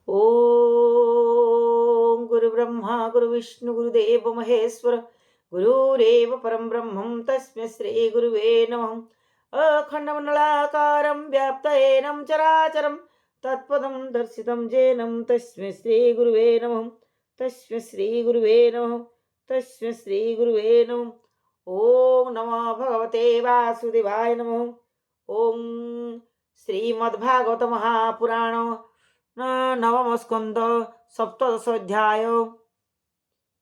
ओम गुरुब्रह्मा गुरुविष्णु गुरुदेव महेश्वर गुरुरेव परं ब्रह्मं तस्मै श्री गुरुवे नमः। अखण्डमण्डलाकारं व्याप्तयेनं चराचरं तत्पदं दर्शितं येनं तस्मै श्री गुरुवे नमः। तस्मै श्री गुरुवे नमः। तस्मै श्री गुरुवे नमः। ओम नमः भगवते वासुदेवाय नमः। ओम श्रीमद्भागवत महापुराण नवम स्कंद सप्तदश अध्याय।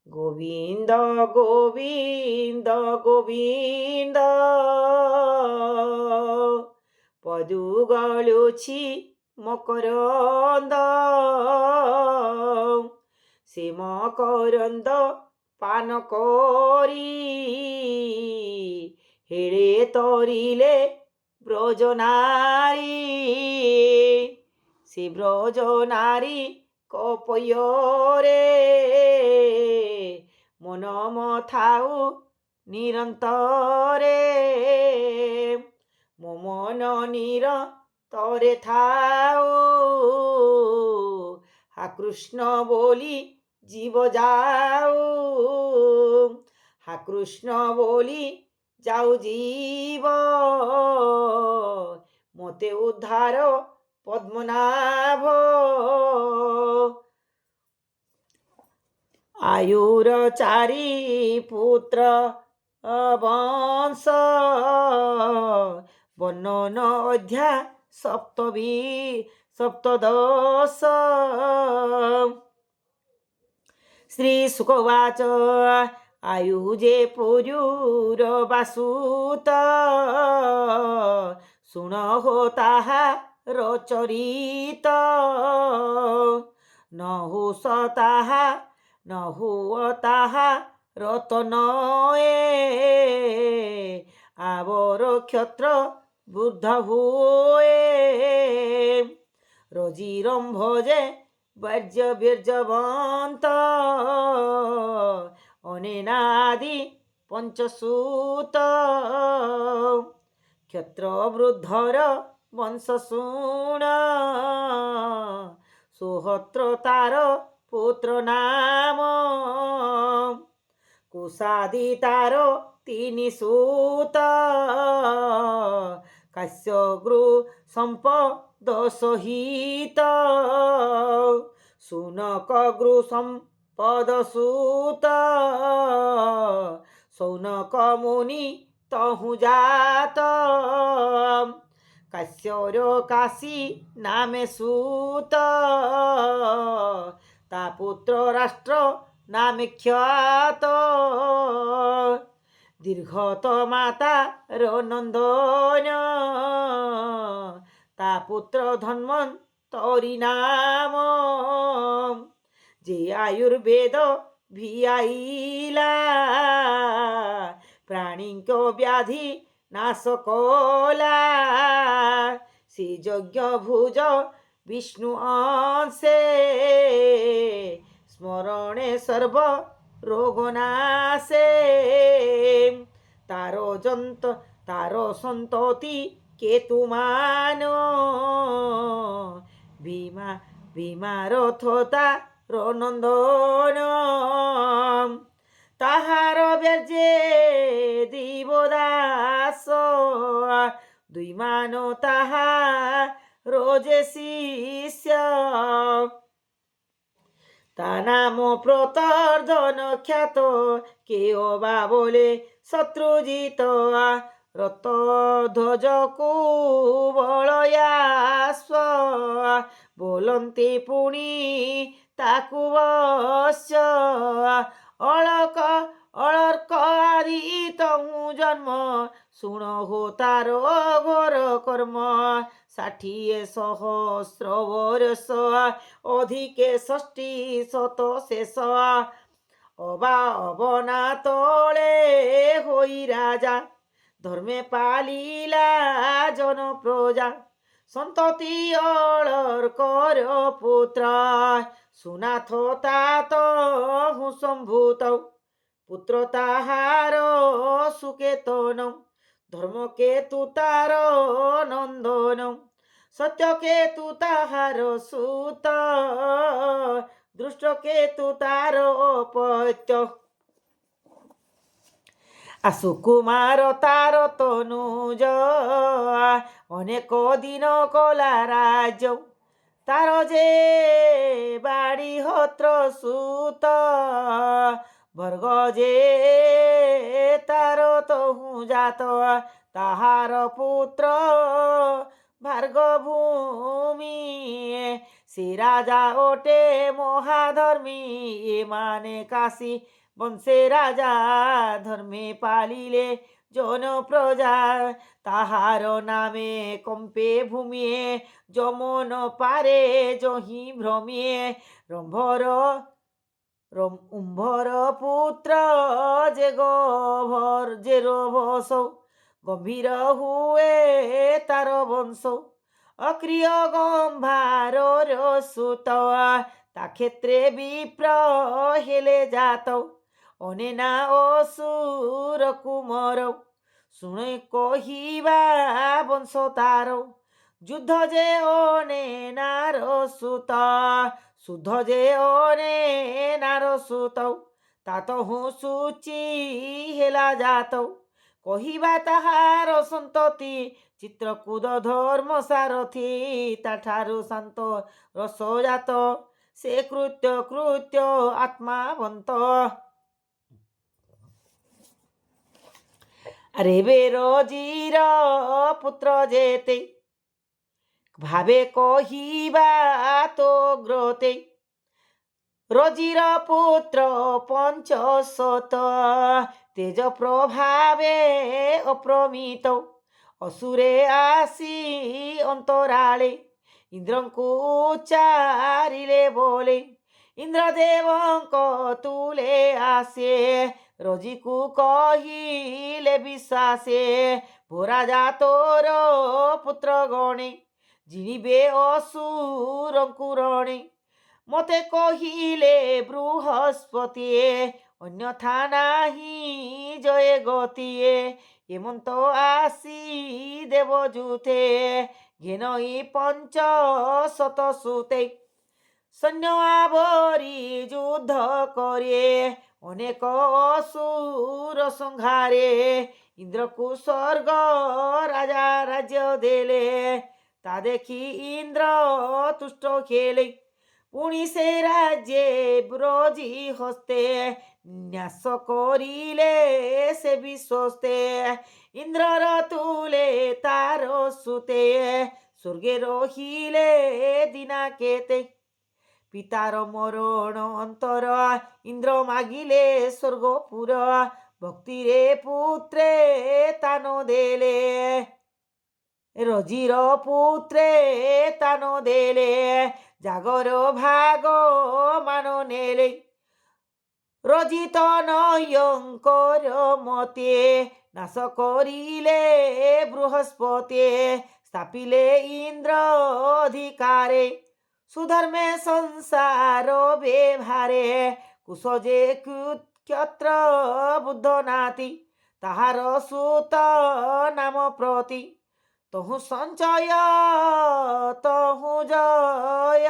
गोविंद गोविंद गोविंद পদুগলুছি মকরন্দ সে মকরন্দ পান করি হেড়ে তরিলে ব্রজনারী সে ব্রজনারী কপয়রে মন মথাউ নিরন্তরে ମୋ ମନ ନିରତରେ ଥାଉ হা কৃষ্ণ বলি জীব যাও হা কৃষ্ণ বলি যাও জীব মতে উদ্ধার পদ্মনাভ আয়ুর চারি পুত্র বংশ বর্ণন অধ্যা সপ্তদশ। শ্রী শুকবাচ আয়ুজে পুরুর বাসুত শুণ হো তাহার চরিত নহুস তাহা নহুয় তাহা রতনয়ে আবর ক্ষত্র বুদ্ধ ভূয়ে রজিরম্ভ যে বর্জ্য বীর্যবন্ত অনেনাদি পঞ্চসূত ক্ষত্র বৃদ্ধর বংশ শুণ সুহত্র তার পুত্র নাম কুশাদি তার তিনি সূত কাশ্যগৃ সম্পদ সহিত শুনক গৃ সম্পদ সূত সৌনক মুনি তহু জাত কাশ্যর কাশী নামে সূত তা পুত্র রাষ্ট্র নামে খ্যাত দীর্ঘত মাতা নন্দন তা পুত্র ধন্বন্তরি নাম যে আয়ুর্বেদ ভিয়াইলা প্রাণীঙ্ক ব্যাধি নাশ কলা শ্রী যজ্ঞ ভুজ বিষ্ণু অংশে স্মরণে সর্ব রোগ নাশে তার সন্ততি কেতুমান ভীমারথতা নন্দন তাহার ব্যাজে দিবদাস দুই মান তাহা রোজে শিষ্য তা নাম প্রতর্ধন খ্যাত কেউ বা বলে শত্রুজিত রত ধ্বজ কুবলয়াস্ব বলন্তি পুଣି তাকু বশ্য অলক অলর্ক আদি তহু জন্ম শুণ হো তার ঘোর কর্ম 60 সহস্র বর্ষ অধিকে 60 শেষ অবা অবনা তলে হই রাজা ধর্মে পালিলা জন প্রজা সন্ততি অলর কর পুত্র সুনাথ তাত হুসম্ভূত পুত্র তাহার সুকেতন ধর্মকেতু তার নন্দন সত্যকেতু তাহার সুত, দুষ্টকেতু তার অপত্য। সুকুমার তার তনুজ, অনেক দিন কলা রাজ্য। তার যে বাড়ি হত্র সুত, বর্গ যে তার তহু জাত। তাহার পুত্র ভার্গভূমি, সে রাজা ওটে মহাধর্মী। মানে কাশী বংশে রাজা, ধর্মে পালিলে জন প্রজা। তাহার নামে কম্পে ভূমিয়ে, যমন পারে জহি ভ্রমিয়ে। রম্ভর উম্ভর পুত্র যে গভর যে রভস, গম্ভীর হুয়ে তার বংশ। অক্রিয় গম্ভার সুত, তা ক্ষেত্রে বিপ্র হেলে জাত। অনেনা অসুর কুমর, শুনে কহিবা বংশ তার। যুদ্ধ যে অনেনার সুত, শুদ্ধ যে অনেনার সুত। তাতহু সূচি হেলা জাত। কহিবা তাহার সন্ততি, চিত্রকূদ ধর্ম সারথি। তাঠারু শান্ত রসজাত, সে কৃত্য কৃত্য আত্মাবন্ত। রেবের জির পুত্র যেতে, ভাবে কহিবা তো গ্রতে। রজির পুত্র পঞ্চশত, তেজ প্রভাবে অপ্রমিত। অসুরে আসি অন্তরালে, ইন্দ্রଙ୍କୁ চারিলে বলে। ইন্দ্রদেবଙ୍କ তুলে আসে, রজিକୁ কহিলে বিশ্বাসে। ভোরাজা তোর পুত্র গণে, জিଣିবে অসুরଙ୍କୁ রণে। মতে কহিলে বৃহস্পতিয়ে, অন্যথা নাহি জয়ে গতিয়ে। হেমন্ত আসি দেবযুতে, ঘেনই পঞ্চশত সুতে। সৈন্য আবরি যুদ্ধ করে, অনেক অসুর সংহারে। ইন্দ্রকু স্বর্গ রাজা রাজ্য দেলে, তা দেখি ইন্দ্র তুষ্ট খেলে। পুনি সে রাজ্যে ব্রজি হস্তে, ন্যাস করিলে সে বিশ্বস্তে। ইন্দ্রর তুলে তার সুতে, স্বর্গে রহিলে দিনাকেতে। পিতার মরণ অন্তর, ইন্দ্র মাগিলে স্বর্গপুর। ভক্তিরে পুত্রে তান দেলে, রজির পুত্রে তান দেলে। জাগর ভাগ মান নেলে, রজিত নয়ঙ্কর মতে। নাশ করিলে বৃহস্পতি, স্থাপিলে ইন্দ্র অধিকারে। সুধর্মে সংসার ব্যবহারে, কুশ যে ক্ষত্র বুদ্ধ নাতি। তাহার সুত নাম প্রতি, তহু সঞ্চয় তহু জয়।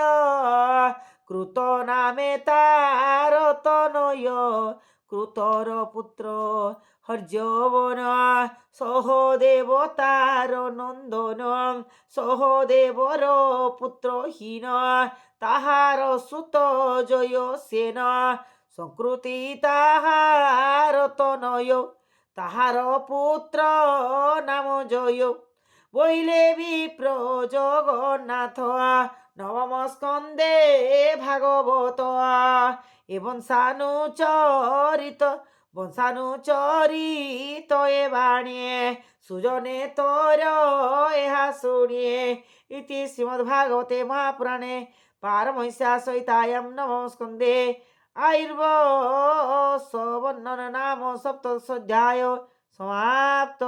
কৃত নামে তার তনয়, কৃতর পুত্র হর্যবন। সহদেব তার নন্দন, সহদেবর পুত্রহীন। তাহার সুত জয় সেন, সংকৃতি তাহার তনয়। তাহার পুত্র নাম জয়, বইলে বিপ্র জগন্নাথ। নবম স্কন্ধে ভাগবত, এ বংশানুচরিত এ বাণী। সুজনে তোর এহা শুনিয়ে। ইতি শ্রীমদ্ভাগবতে মহাপুরাণে পারমহংস্যা সহিতায়াং নবম স্কন্ধে আয়ুর্বর্ণন নাম সপ্তদশোऽধ্যায়ः সমাপ্ত।